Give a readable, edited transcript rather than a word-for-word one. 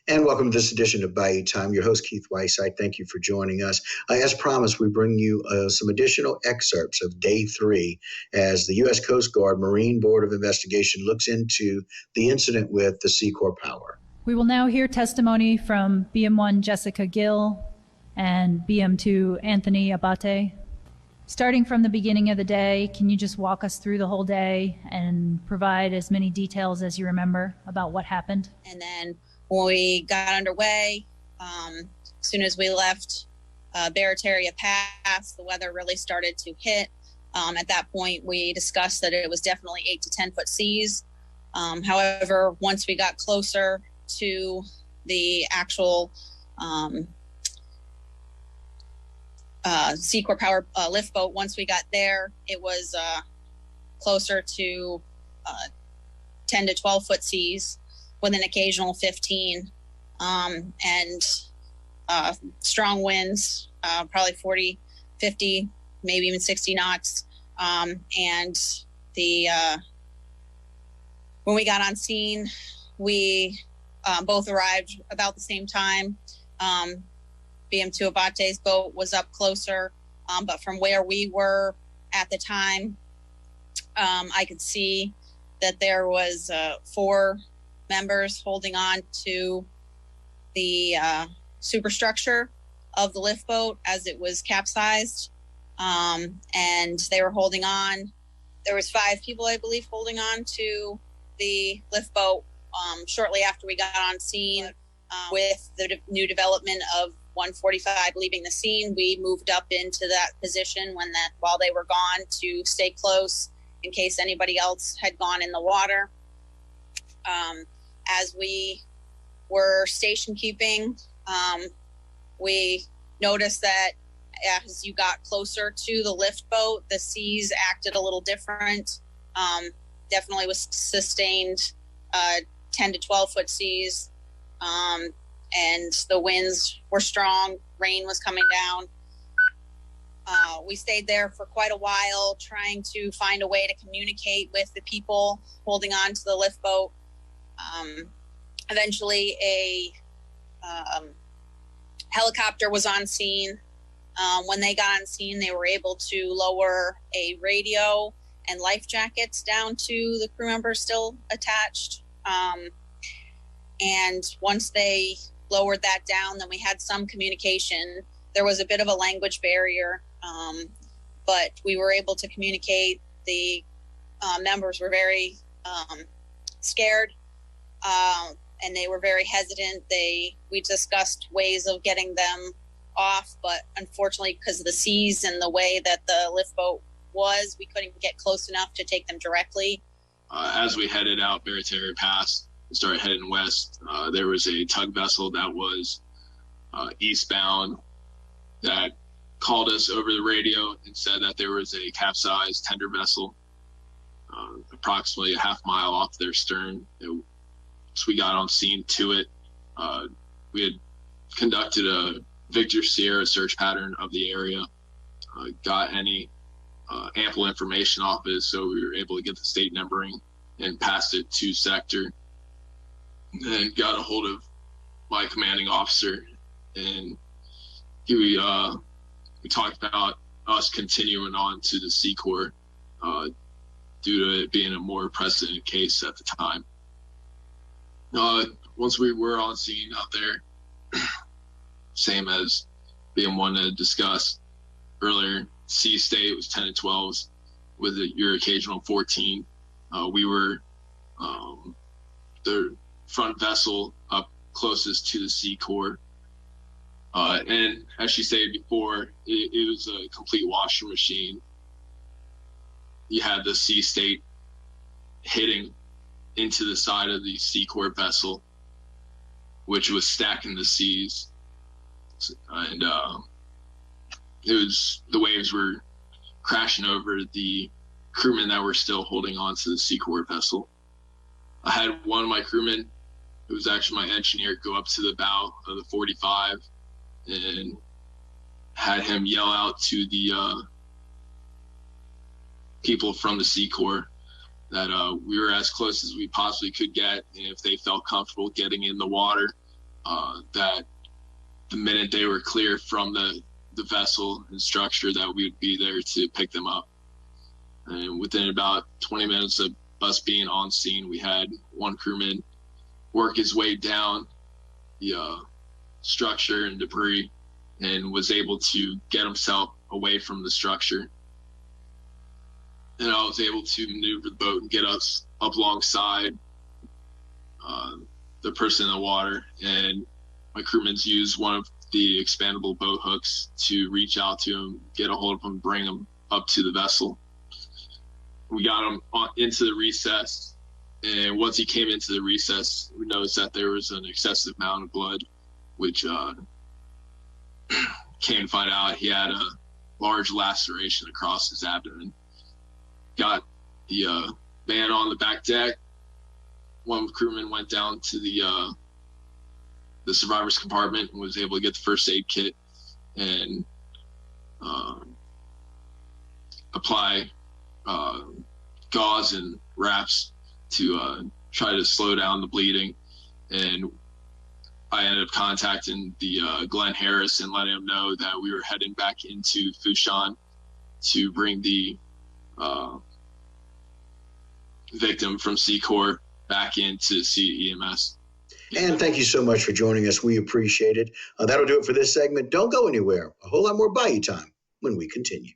And welcome to this edition of Bayou Time. Your host, Keith Weiss. I thank you for joining us. As promised, we bring you some additional excerpts of Day 3 as the U.S. Coast Guard Marine Board of Investigation looks into the incident with the Seacor Power. We will now hear testimony from BM1 Jessica Gill and BM2 Anthony Abate. Starting from the beginning of the day, can you just walk us through the whole day and provide as many details as you remember about what happened? And then when we got underway, as soon as we left Barataria Pass, the weather really started to hit. At that point, we discussed that it was definitely 8 to 10 foot seas. However, once we got closer to the actual Seacor Power lift boat, once we got there, it was closer to 10 to 12 foot seas with an occasional 15 and strong winds, probably 40, 50, maybe even 60 knots. And when we got on scene, we both arrived about the same time. BM2 Abate's boat was up closer, but from where we were at the time, I could see that there was 4 members holding on to the superstructure of the lift boat as it was capsized, and they were holding on. There was 5 people, I believe, holding on to the lift boat. Shortly after we got on scene, with the new development of 145 leaving the scene, we moved up into that position while they were gone to stay close in case anybody else had gone in the water. As we were station keeping, we noticed that as you got closer to the lift boat, the seas acted a little different. Definitely was sustained 10 to 12 foot seas, and the winds were strong. Rain was coming down. We stayed there for quite a while trying to find a way to communicate with the people holding on to the lift boat. Eventually a helicopter was on scene. When they got on scene, they were able to lower a radio and life jackets down to the crew members still attached. And once they lowered that down, then we had some communication. There was a bit of a language barrier, but we were able to communicate. The members were very scared, and they were very hesitant. We discussed ways of getting them off, but unfortunately, because of the seas and the way that the lift boat was, we couldn't get close enough to take them directly. As we headed out Barataria Pass and started heading west, there was a tug vessel that was eastbound that called us over the radio and said that there was a capsized tender vessel approximately a half mile off their stern. So we got on scene to it. We had conducted a Victor Sierra search pattern of the area, got any ample information off it, so we were able to get the state numbering and passed it to sector, and got a hold of my commanding officer, and we talked about us continuing on to the Seacor due to it being a more precedent case at the time. Once we were on scene out there, same as BM1 had discussed earlier, sea state was 10 to 12s with your occasional 14. We were the front vessel up closest to the Seacor. And as she stated before, it was a complete washer machine. You had the sea state hitting into the side of the Seacor vessel, which was stacking the seas. And the waves were crashing over the crewmen that were still holding on to the Seacor vessel. I had one of my crewmen, who was actually my engineer, go up to the bow of the 45 and had him yell out to the people from the Seacor that we were as close as we possibly could get, and if they felt comfortable getting in the water, that the minute they were clear from the vessel and structure, that we would be there to pick them up. And within about 20 minutes of us being on scene, we had one crewman work his way down the structure and debris and was able to get himself away from the structure. And I was able to maneuver the boat and get us up alongside the person in the water. And my crewmen's used one of the expandable boat hooks to reach out to him, get a hold of him, bring him up to the vessel. We got him into the recess, and once he came into the recess, we noticed that there was an excessive amount of blood, which came to find out he had a large laceration across his abdomen. Got the man on the back deck. One crewman went down to the survivor's compartment and was able to get the first aid kit and apply gauze and wraps to try to slow down the bleeding. And I ended up contacting the Glenn Harris and letting him know that we were heading back into Fushan to bring the victim from Seacor back into CEMS. And thank you so much for joining us. We appreciate it. That'll do it for this segment. Don't go anywhere. A whole lot more Bayou time when we continue.